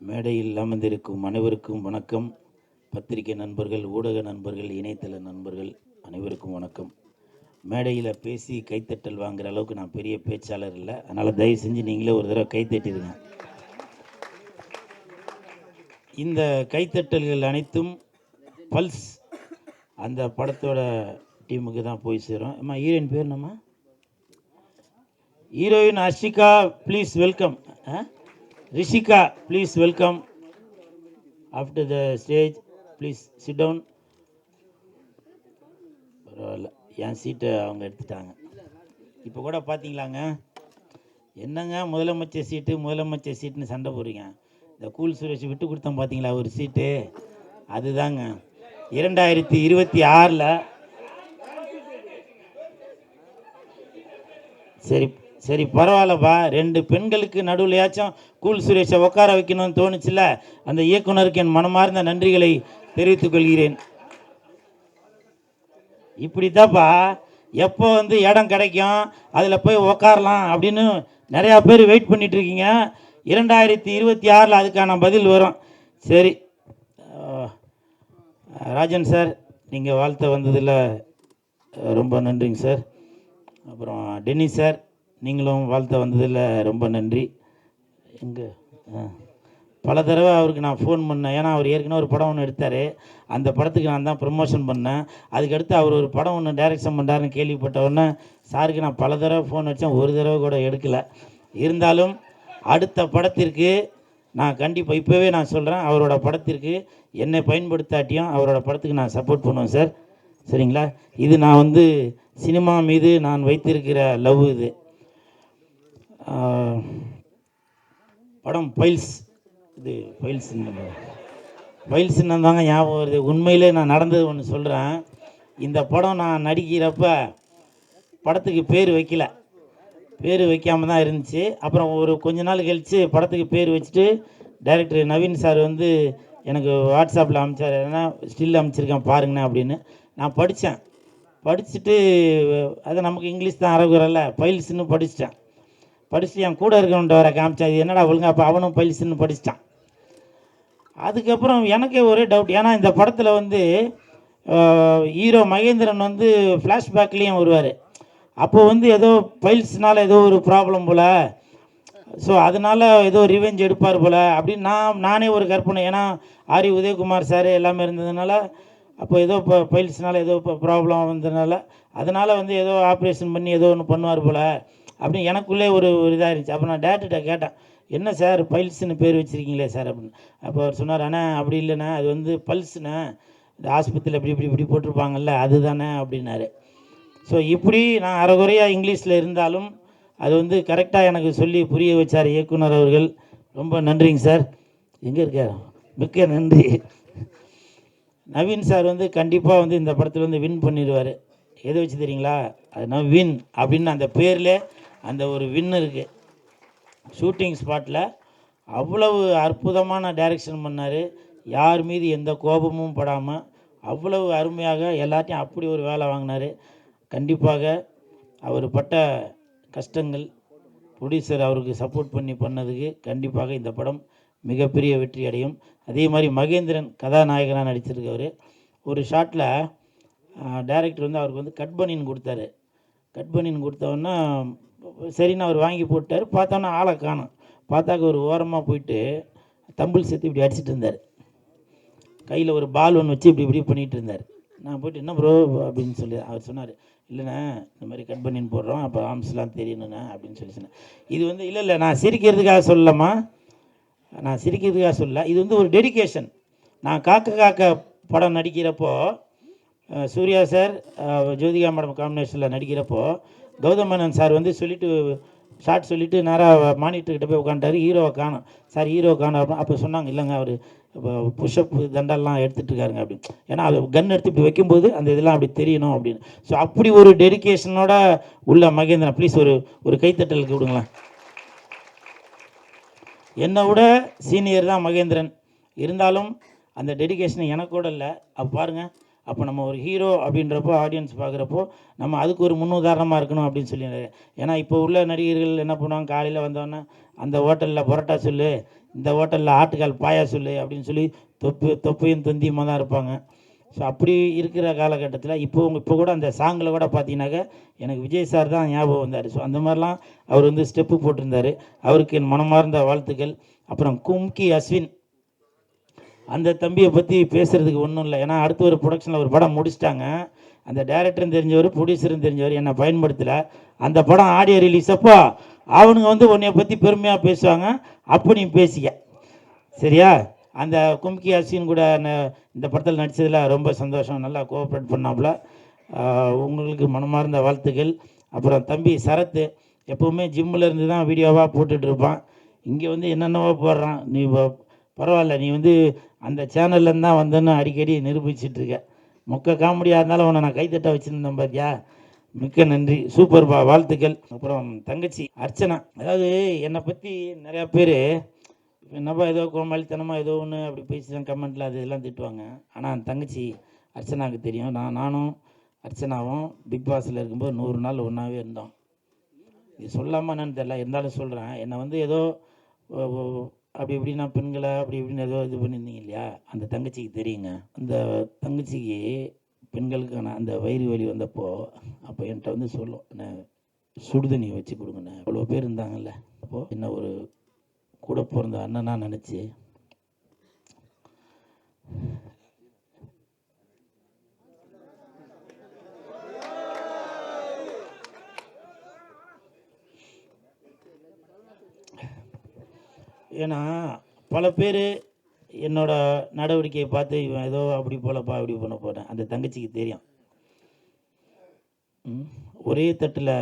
மேடையில் அமர்ந்திருக்கும் அனைவருக்கும் வணக்கம். பத்திரிகை நண்பர்கள், ஊடக நண்பர்கள், இணையதள நண்பர்கள் அனைவருக்கும் வணக்கம். மேடையில் பேசி கைத்தட்டல் வாங்குகிற அளவுக்கு நான் பெரிய பேச்சாளர் இல்லை, அதனால் தயவு செஞ்சு நீங்களே ஒரு தடவை கைத்தட்டிடுங்க. இந்த கைத்தட்டல்கள் அனைத்தும் பல்ஸ் அந்த படத்தோட டீமுக்கு தான் போய் சேரும். அம்மா ஹீரோயின் பேர் என்னம்மா? Heroine Ashika, please welcome. Rishika, please welcome. After the stage please sit down. பரவாயில்ல, என் சீட்டை அவங்க எடுத்துட்டாங்க. இப்போ கூட பார்த்தீங்களாங்க, என்னங்க முதலமைச்சர் சீட்டுன்னு சண்டை போடுறீங்க. இந்த கூல் சுரேஷ் விட்டு கொடுத்தோம் பார்த்தீங்களா ஒரு சீட்டு, அதுதாங்க 2026. சரி பரவாயில்லப்பா, 2 பெண்களுக்கு நடுவுலையாச்சும் கூல் சுரேஷை உட்கார வைக்கணும்னு தோணுச்சுல, அந்த இயக்குனருக்கு என் மனமார்ந்த நன்றிகளை தெரிவித்துக் கொள்கிறேன். இப்படித்தாப்பா எப்போ இடம் கிடைக்கும் அதில் போய் உக்காரலாம் அப்படின்னு நிறையா பேர் வெயிட் பண்ணிட்டு இருக்கீங்க. 2026 அதுக்கான பதில் வரும். சரி ராஜன் சார், நீங்கள் வாழ்த்த வந்ததில் ரொம்ப நன்றிங்க சார். அப்புறம் டென்னி சார், நீங்களும் வாழ்த்த வந்ததில் ரொம்ப நன்றி. எங்கே பல தடவை அவருக்கு நான் ஃபோன் பண்ணேன், ஏன்னா அவர் ஏற்கனவே ஒரு படம் ஒன்று எடுத்தார், அந்த படத்துக்கு நான் தான் ப்ரமோஷன் பண்ணேன். அதுக்கடுத்து அவர் ஒரு படம் ஒன்று டைரக்ஷன் பண்ணுறாருன்னு கேள்விப்பட்டவுடனே சாருக்கு நான் பல தடவை ஃபோன் அடித்தேன், ஒரு தடவை கூட எடுக்கலை. இருந்தாலும் அடுத்த படத்திற்கு நான் கண்டிப்பாக இப்போவே நான் சொல்கிறேன், அவரோட படத்திற்கு என்னை பயன்படுத்தாட்டியும் அவரோட படத்துக்கு நான் சப்போர்ட் பண்ணுவேன் சார். சரிங்களா? இது நான் சினிமா மீது நான் வைத்திருக்கிற லவ். இது படம் ஃபைல்ஸ், இது ஃபைல்ஸ்ன்னு தாங்க ஞாபகம் வருது. உண்மையிலே நான் நடந்தது ஒன்று சொல்கிறேன். இந்த படம் நான் நடிக்கிறப்ப படத்துக்கு பேர் வைக்காமல் தான் இருந்துச்சு. அப்புறம் ஒரு கொஞ்ச நாள் கழித்து படத்துக்கு பேர் வச்சுட்டு டைரக்டர் நவீன் சார் எனக்கு வாட்ஸ்அப்பில் அனுப்பிச்சார், ஏன்னா ஸ்டில் அனுப்பிச்சிருக்கேன் பாருங்கண்ணே அப்படின்னு. நான் படிச்சுட்டு அது நமக்கு இங்கிலீஷ் தான் அரகுறல்ல, ஃபைல்ஸ்ன்னு படிச்சுட்டு என் கூட இருக்கவன்ட்டு வர காமிச்சா, இது என்னடா ஒழுங்கா, அப்போ அவனும் ஃபைல்ஸ்ன்னு படிச்சிட்டான். அதுக்கப்புறம் எனக்கே ஒரே டவுட், ஏன்னா இந்த படத்தில் ஹீரோ மகேந்திரன் ஃப்ளாஷ்பேக்லேயும் வருவார். அப்போ ஏதோ ஃபைல்ஸ்னால் ஏதோ ஒரு ப்ராப்ளம் போல், ஸோ அதனால் ஏதோ ரிவெஞ்ச் எடுப்பார் போல் அப்படின்னு நானே ஒரு கற்பனை. ஏன்னா ஆரி உதயகுமார் சார் எல்லாமே இருந்ததுனால, அப்போ ஏதோ இப்போ ஃபைல்ஸ்னால் ஏதோ இப்போ ப்ராப்ளம் வந்ததுனால, அதனால் ஏதோ ஆப்ரேஷன் பண்ணி ஏதோ ஒன்று பண்ணுவார் போல் அப்படின்னு எனக்குள்ளே ஒரு இதாக இருந்துச்சு. அப்போ நான் டேரக்டர்கிட்ட கேட்டேன், என்ன சார் ஃபைல்ஸ்ன்னு பேர் வச்சுருக்கீங்களே சார் அப்படின்னு. அப்போ அவர் சொன்னார், அண்ணா அப்படி இல்லைண்ணே, அது பல்ஸ்ண்ணே, இந்த ஆஸ்பத்திரியில் இப்படி போட்டிருப்பாங்கல்ல அதுதானே அப்படின்னாரு. ஸோ இப்படி நான் அரைகுறையாக இங்கிலீஷில் இருந்தாலும் அது கரெக்டாக எனக்கு சொல்லி புரிய வச்சார் இயக்குனர் அவர்கள். ரொம்ப நன்றிங்க சார். எங்கே இருக்கார்? மிக்க நன்றி. நவீன் சார் கண்டிப்பாக இந்த படத்தில் வின் பண்ணிடுவார். எதை வச்சு தெரியுங்களா? அதுனா வின் அப்படின்னு அந்த பேரில் அந்த ஒரு வின் இருக்குது. ஷூட்டிங் ஸ்பாட்டில் அவ்வளவு அற்புதமான டைரக்ஷன் பண்ணார். யார் மீது எந்த கோபமும் படாமல் அவ்வளவு அருமையாக எல்லாத்தையும் அப்படி ஒரு வேலை வாங்கினார். கண்டிப்பாக அவர் பட்ட கஷ்டங்கள், ப்ரொடியூசர் அவருக்கு சப்போர்ட் பண்ணதுக்கு கண்டிப்பாக இந்த படம் மிகப்பெரிய வெற்றி அடையும். அதே மாதிரி மகேந்திரன் கதாநாயகனாக நடிச்சிருக்கவர். ஒரு ஷாட்டில் டைரக்டர் அவருக்கு கட் பனின்னு கொடுத்தாரு. கட் பனின்னு கொடுத்தோன்னா சரின்னு அவர் வாங்கி போட்டார். பார்த்தோன்னா ஆளை காணும். பார்த்தாக்க ஒரு ஓரமாக போயிட்டு தம்பிள் சேர்த்து இப்படி அடிச்சிட்டு இருந்தார். கையில் ஒரு பால் ஒன்று வச்சு இப்படி பண்ணிகிட்டு இருந்தார். நான் போய்ட்டு என்ன ப்ரோ அப்படின்னு சொல்லி அவர் சொன்னார், இல்லைண்ணா இந்த மாதிரி கட் பண்ணின்னு போடுறோம், அப்போ ஆர்ம்ஸ்லாம் தெரியணுண்ணா அப்படின்னு சொல்லி சொன்னேன். இது இல்லை நான் சிரிக்கிறதுக்காக சொல்லலாமா, நான் சிரிக்கிறதுக்காக சொல்ல, இது ஒரு டெடிக்கேஷன். நான் காக்க படம் நடிக்கிறப்போ சூர்யா சார் ஜோதிகா மேடம் காம்பினேஷனில் நடிக்கிறப்போ கௌதம் மேனன் சார் சொல்லிவிட்டு ஷார்ட் சொல்லிவிட்டு நேராக மானிட்டர்கிட்ட போய் உட்காந்துட்டார். ஹீரோவை காணும் சார், ஹீரோ காணும் அப்படின்னு. அப்போ சொன்னாங்க, இல்லைங்க அவர் இப்போ புஷ்அப் தண்டெல்லாம் எடுத்துகிட்டு இருக்காருங்க அப்படின்னு. ஏன்னா அது கன் எடுத்து இப்படி வைக்கும்போது அந்த இதெல்லாம் அப்படி தெரியணும் அப்படின்னு. ஸோ அப்படி ஒரு டெடிக்கேஷனோட உள்ள மகேந்திரன், ப்ளீஸ் ஒரு கைத்தட்டலுக்கு விடுங்களேன். என்னை விட சீனியர் தான் மகேந்திரன், இருந்தாலும் அந்த டெடிக்கேஷன் எனக்கு கூட இல்லை. அப்போ பாருங்கள், அப்போ நம்ம ஒரு ஹீரோ அப்படின்றப்போ ஆடியன்ஸ் பார்க்குறப்போ நம்ம அதுக்கு ஒரு முன்னுதாரணமாக இருக்கணும் அப்படின்னு சொல்லி. ஏன்னா இப்போ உள்ள நடிகர்கள் என்ன பண்ணுவாங்க, காலையில் வந்தோன்னே அந்த ஹோட்டலில் பரோட்டா சொல்லு, இந்த ஹோட்டலில் ஆட்டுக்கால் பாயா சொல்லு அப்படின்னு சொல்லி தொப்பையும் தொந்தியுமாக தான் இருப்பாங்க. ஸோ அப்படி இருக்கிற காலகட்டத்தில் இப்போ கூட அந்த சாங்கில் கூட பார்த்தீங்கன்னாக்கா எனக்கு விஜய் சார் தான் ஞாபகம் வந்தார். ஸோ அந்த மாதிரிலாம் அவர் வந்து ஸ்டெப்பு போட்டிருந்தார். அவருக்கு என் மனமார்ந்த வாழ்த்துக்கள். அப்புறம் கும்கி அஸ்வின், அந்த தம்பியை பற்றி பேசுகிறதுக்கு ஒன்றும் இல்லை. ஏன்னா அடுத்து ஒரு ப்ரொடக்ஷனில் ஒரு படம் முடிச்சிட்டாங்க. அந்த டைரக்டரும் தெரிஞ்சவர், ப்ரொடியூசரும் தெரிஞ்சவர், என்னை பயன்படுத்தலை. அந்த படம் ஆடியோ ரிலீஸ் அப்போ அவனுங்க வந்து உன்னைய பற்றி பெருமையாக பேசுவாங்க. அப்போ நீ பேசிக்க, சரியா? அந்த கும்கி அஸ்வின் கூட இந்த படத்தில் நடித்ததில் ரொம்ப சந்தோஷம். நல்லா கோஆப்ரேட் பண்ணாப்புல. உங்களுக்கு மனமார்ந்த வாழ்த்துக்கள். அப்புறம் தம்பி சரத்து எப்போவுமே ஜிம்மில் இருந்து தான் வீடியோவாக போட்டுட்ருப்பான். இங்கே வந்து என்னென்னவோ போடுறான். நீ பரவாயில்ல, நீ வந்து அந்த சேனல்லேருந்து தான் வந்தேன்னு அடிக்கடி நிரூபிச்சிட்ருக்க. மொக்க காமெடியாக இருந்தாலும் உன்னை நான் கைத்தட்ட வச்சுருந்தேன் பார்த்தியா. மிக்க நன்றி, சூப்பர்பா, வாழ்த்துக்கள். அப்புறம் தங்கச்சி அர்ச்சனா, அதாவது என்னை பற்றி நிறையா பேர் என்னப்பா ஏதோ கோமாளித்தனமாக ஏதோ ஒன்று அப்படி பேசி தான் கமெண்ட்டில் அது இதெல்லாம் திட்டுவாங்க. ஆனால் தங்கச்சி அர்ச்சனாவுக்கு தெரியும். நானும் அர்ச்சனாவும் பிக் பாஸில் இருக்கும்போது 100 நாள் ஒன்றாவே இருந்தோம். இது சொல்லாமல் என்னன்னு தெரியல, இருந்தாலும் சொல்கிறேன். என்னை வந்து ஏதோ அப்படி இப்படின்னா பெண்களை அப்படி இப்படின்னு ஏதோ இது பண்ணியிருந்தீங்க இல்லையா, அந்த தங்கச்சிக்கு தெரியுங்க. அந்த தங்கச்சிக்கு பெண்களுக்கான அந்த வயிறு வலி வந்தப்போ அப்போ என்கிட்ட வந்து சொல்லும், என்ன சுடுதண்ணி வச்சு கொடுங்கண்ணே. அவ்வளோ பேர் இருந்தாங்கல்ல. அப்போது என்ன ஒரு கூட பிறந்த அண்ணனா நினச்சி ஏன்னா பல பேர் என்னோட நடவடிக்கையை பார்த்து இவன் ஏதோ அப்படி போலப்பா அப்படி பண்ண போகிறேன். அந்த தங்கச்சிக்கு தெரியும். ஒரே தட்டில்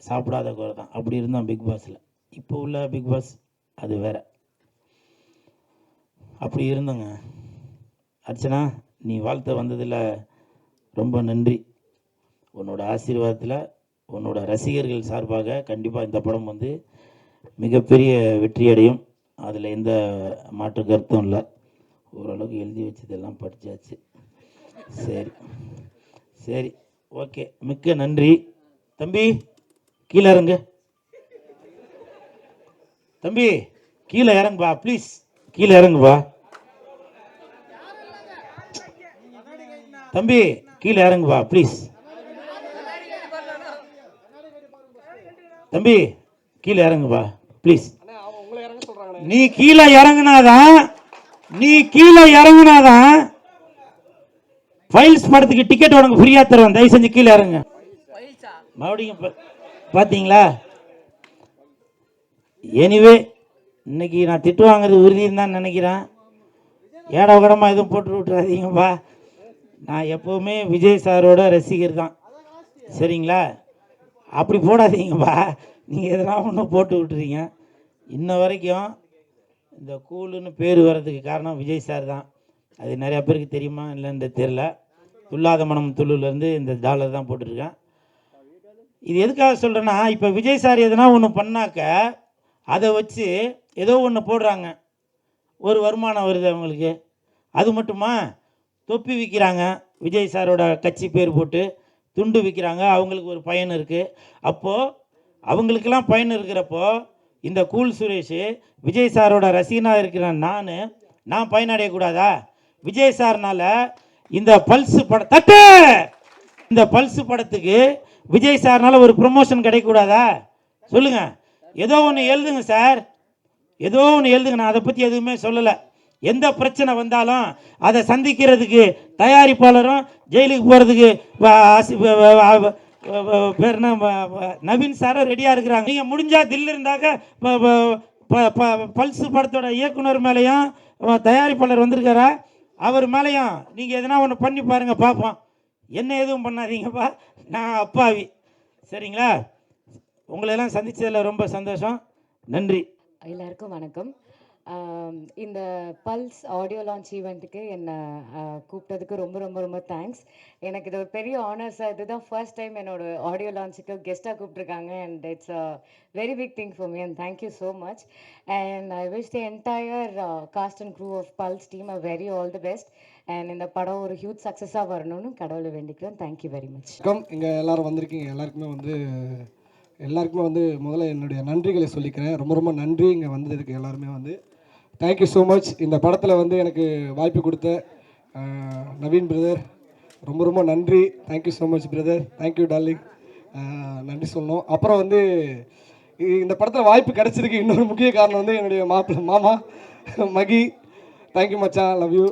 சாப்பிடாத குறை தான். அப்படி இருந்தான் பிக் பாஸில். இப்போ உள்ள பிக் பாஸ் அது வேற. அப்படி இருந்தங்க. அர்ச்சனா, நீ வாழ்த்த வந்ததில் ரொம்ப நன்றி. உன்னோட ஆசீர்வாதத்தில், உன்னோட ரசிகர்கள் சார்பாக கண்டிப்பாக இந்த படம் வந்து மிகப்பெரிய வெற்றி அடையும். அதில் எந்த மாற்று கருத்தும் இல்லை. ஓரளவுக்கு எழுதி வச்சதெல்லாம் படித்தாச்சு. சரி சரி, ஓகே, மிக்க நன்றி. தம்பி கீழே இறங்கு. தம்பி கீழே இறங்குப்பா, ப்ளீஸ் கீழே இறங்குப்பா. தம்பி கீழே இறங்குப்பா ப்ளீஸ். தம்பி கீழே இறங்குப்பா ப்ளீஸ். நீ கீழே இறங்குனாதான் ஃபைல்ஸ் படத்துக்கு டிக்கெட் உனக்கு ஃப்ரீயா தருவேன். தயவு செஞ்சு கீழே இறங்க. மறுபடியும் பார்த்தீங்களா? எனிவே இன்னைக்கு நான் திட்டு வாங்குறது உறுதின்னு தான் நினைக்கிறேன். ஏடா கூடமா எதுவும் போட்டு விட்டுறாதீங்கப்பா. நான் எப்போவுமே விஜய் சாரோட ரசிகர் தான், சரிங்களா? அப்படி போடாதீங்கப்பா. நீங்கள் எதனா ஒன்று போட்டு விட்டுறீங்க. இன்ன வரைக்கும் இந்த கூலுன்னு பேர் வர்றதுக்கு காரணம் விஜய் சார் தான். அது நிறையா பேருக்கு தெரியுமா இல்லைன்னு தெரில. துல்லாத மனம் துள்ளுலேருந்து இந்த டாலர் தான் போட்டிருக்கேன். இது எதுக்காக சொல்கிறேன்னா, இப்போ விஜய் சார் எதனா ஒன்று பண்ணாக்க அதை வச்சு ஏதோ ஒன்று போடுறாங்க, ஒரு வருமானம் வருது அவங்களுக்கு. அது மட்டுமா, தொப்பி விற்கிறாங்க, விஜய் சாரோட கட்சி பேர் போட்டு துண்டு விற்கிறாங்க, அவங்களுக்கு ஒரு பயன் இருக்குது. அப்போது அவங்களுக்கெல்லாம் பயன் இருக்கிறப்போ இந்த கூல் சுரேஷ் விஜய் சாரோட ரசிகனாக இருக்கிற நான் பயனடையக்கூடாதா? விஜய் சார்னால இந்த பல்ஸ் இந்த பல்ஸ் படத்துக்கு விஜய் சார்னால ஒரு ப்ரொமோஷன் கிடைக்கக்கூடாதா? சொல்லுங்கள். ஏதோ ஒன்று எழுதுங்க சார், ஏதோ ஒன்று எழுதுங்க. நான் அதை பற்றி எதுவுமே சொல்லலை. எந்த பிரச்சனை வந்தாலும் அதை சந்திக்கிறதுக்கு தயாரிப்பாளரும், ஜெயிலுக்கு போகிறதுக்கு பேர் என்ன நவீன் சாரும் ரெடியாக இருக்கிறாங்க. நீங்கள் முடிஞ்சால் தில்லு இருந்தாக்க பல்ஸ் படத்தோட இயக்குனர் மேலேயும் தயாரிப்பாளர் வந்திருக்காரா, அவர் மேலேயும் நீங்கள் எதனா ஒன்று பண்ணி பாருங்கள், பார்ப்போம். என்ன எதுவும் பண்ணாதீங்கப்பா, நான் அப்பாவி, சரிங்களா? உங்களெல்லாம் சந்தித்ததில் ரொம்ப சந்தோஷம். நன்றி. எல்லாருக்கும் வணக்கம். இந்த பல்ஸ் ஆடியோ லான்ச் ஈவெண்ட்டுக்கு என்னை கூப்பிட்டதுக்கு ரொம்ப ரொம்ப ரொம்ப தேங்க்ஸ். எனக்கு இது ஒரு பெரிய ஆனர் சார். இதுதான் ஃபர்ஸ்ட் டைம் என்னோட ஆடியோ லான்ச்சுக்கு கெஸ்ட்டாக கூப்பிட்ருக்காங்க. And it's a very big thing for me and thank you so much. And I wish the entire cast and crew of Pulse team a very all the best. அண்ட் இந்த படம் ஒரு huge சக்ஸஸாக வரணும்னு கடவுளை வேண்டிக்கிறேன். Thank you very much. இங்கே எல்லோரும் வந்திருக்கீங்க. எல்லாருக்குமே வந்து முதல்ல என்னுடைய நன்றிகளை சொல்லிக்கிறேன். ரொம்ப ரொம்ப நன்றி இங்கே வந்ததுக்கு எல்லாருமே வந்து. Thank you so much. இந்த படத்தில் வந்து எனக்கு வாய்ப்பு கொடுத்த நவீன் பிரதர் ரொம்ப ரொம்ப நன்றி. Thank you so much brother. Thank you darling. நன்றி சொல்லணும். அப்புறம் வந்து இந்த படத்தில் வாய்ப்பு கிடைச்சதுக்கு இன்னொரு முக்கிய காரணம் வந்து என்னுடைய மாமா மகி. தேங்க்யூ மச்சான், லவ் யூ.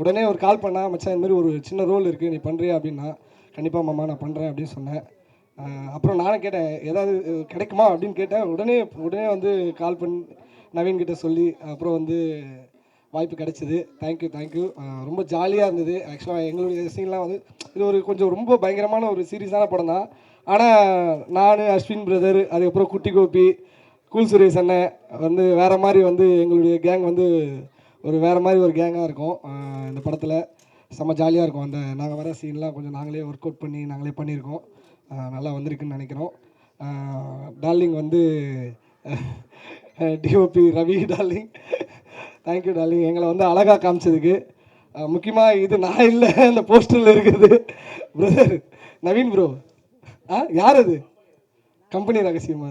உடனே ஒரு கால் பண்ணா, மச்சான் இந்த மாதிரி ஒரு சின்ன ரோல் இருக்குது, நீ பண்ணுறியா அப்படின்னா, கண்டிப்பாக மாமா நான் பண்ணுறேன் அப்படின்னு சொன்னேன். அப்புறம் நானும் கேட்டேன் ஏதாவது கிடைக்குமா அப்படின்னு கேட்டேன். உடனே வந்து கால் பண்ணி நவீன்கிட்ட சொல்லி அப்புறம் வந்து வாய்ப்பு கிடைச்சிது. தேங்க்யூ. ரொம்ப ஜாலியாக இருந்தது. ஆக்சுவலாக எங்களுடைய சீன்லாம் வந்து இது ஒரு கொஞ்சம் ரொம்ப பயங்கரமான ஒரு சீரியஸான படம் தான். ஆனால் நான், அஸ்வின் பிரதர், அதுக்கப்புறம் குட்டி கோபி, கூல் சுரேஷ் அண்ணன் வந்து வேறு மாதிரி வந்து எங்களுடைய கேங் வந்து வேறு மாதிரி ஒரு கேங்காக இருக்கும். இந்த படத்தில் செம்ம ஜாலியாக இருக்கும். அந்த நாங்கள் வர சீன்லாம் கொஞ்சம் நாங்களே ஒர்க் அவுட் பண்ணி நாங்களே பண்ணியிருக்கோம். நல்லா வந்திருக்குன்னு நினைக்கிறோம். டார்லிங் வந்து DOP Ravi darling, thank you darling. எங்களை வந்து அழகாக காமிச்சதுக்கு. முக்கியமாக இது நான் இல்லை, இந்த போஸ்டரில் இருக்குது பிரதர் நவீன் ப்ரோ. யார் அது? கம்பெனி ரகசியம்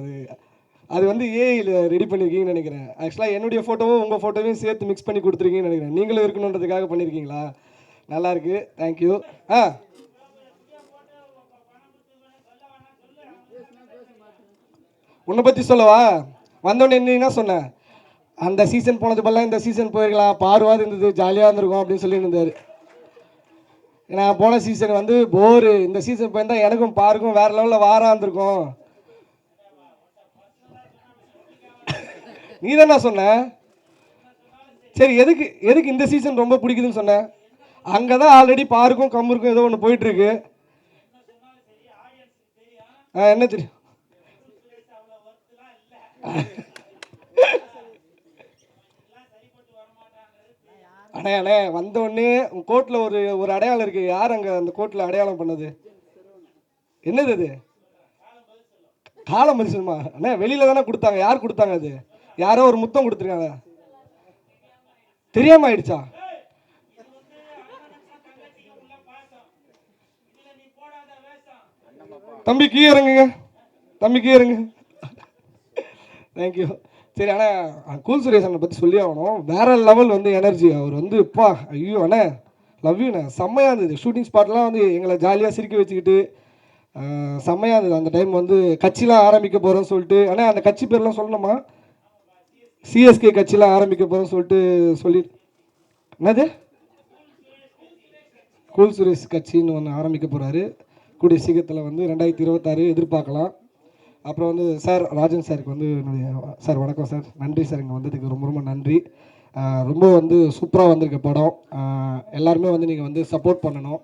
அது வந்து ஏஐயில் ரெடி பண்ணியிருக்கீங்கன்னு நினைக்கிறேன். ஆக்சுவலாக என்னுடைய ஃபோட்டோவும் உங்கள் ஃபோட்டோவையும் சேர்த்து மிக்ஸ் பண்ணி கொடுத்துருக்கீங்கன்னு நினைக்கிறேன். நீங்களும் இருக்கணுன்றதுக்காக பண்ணியிருக்கீங்களா? நல்லாயிருக்கு, தேங்க்யூ. உன்னை பற்றி சொல்லவா? வந்தோடனே என்ன சொன்னேன்? அந்த சீசன் போனது போல இந்த சீசன் போயிருக்கலாம், பாருவாது இருந்தது, ஜாலியாக இருந்திருக்கும் அப்படின்னு சொல்லிட்டு இருந்தார். நான் போன சீசன் வந்து போரு, இந்த சீசன் போயிருந்தால் எனக்கும் பாருக்கும் வேறு லெவலில் வாராக இருந்திருக்கும். நீ தானே சொன்ன? சரி, எதுக்கு இந்த சீசன் ரொம்ப பிடிக்குதுன்னு சொன்னேன்? அங்கே தான் ஆல்ரெடி பாருக்கும் கம்முருக்கும் ஏதோ ஒன்று போயிட்டுருக்கு. என்ன தெரியும்? அண்ணே வந்தோடனே கோர்ட்டில் ஒரு அடையாளம் இருக்குது. யார் அங்கே அந்த கோர்ட்டில் அடையாளம் பண்ணது? என்னது அது? காலம் மனுஷனுமா? அண்ணே வெளியில் தானே கொடுத்தாங்க. யார் கொடுத்தாங்க? அது யாரோ ஒரு முத்தம் கொடுத்துருக்காங்க. தெரியாம ஆயிடுச்சா? தம்பி கீழே இறங்குங்க, தேங்க்யூ. சரி அண்ணா, கூல் சுரேஷ் அண்ணனை பற்றி சொல்லி ஆகணும். வேற லெவல் வந்து எனர்ஜி. அவர் வந்து இப்பா ஐயோ அண்ணே லவ் யூண்ணே. செம்மையாக இருந்தது. ஷூட்டிங் ஸ்பாட்லாம் வந்து எங்களை ஜாலியாக சிரிக்க வச்சுக்கிட்டு செம்மையாக இருந்தது. அந்த டைம் வந்து கட்சிலாம் ஆரம்பிக்க போகிறோன்னு சொல்லிட்டு, அண்ணா அந்த கட்சி பேர்லாம் சொல்லணுமா? சிஎஸ்கே கட்சிலாம் ஆரம்பிக்க போகிறோன்னு சொல்லி என்னது கூல் சுரேஷ் கட்சின்னு ஒன்று ஆரம்பிக்க போகிறாரு. கூடிய சீக்கிரத்தில் வந்து 2026 எதிர்பார்க்கலாம். அப்புறம் வந்து சார் ராஜன் சாருக்கு வந்து என்னுடைய சார் வணக்கம் சார். நன்றி சார், இங்கே வந்ததுக்கு ரொம்ப ரொம்ப நன்றி. ரொம்ப வந்து சூப்பராக வந்திருக்க படம். எல்லாருமே வந்து நீங்கள் வந்து சப்போர்ட் பண்ணணும்.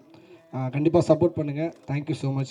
கண்டிப்பாக சப்போர்ட் பண்ணுங்கள். Thank you so much.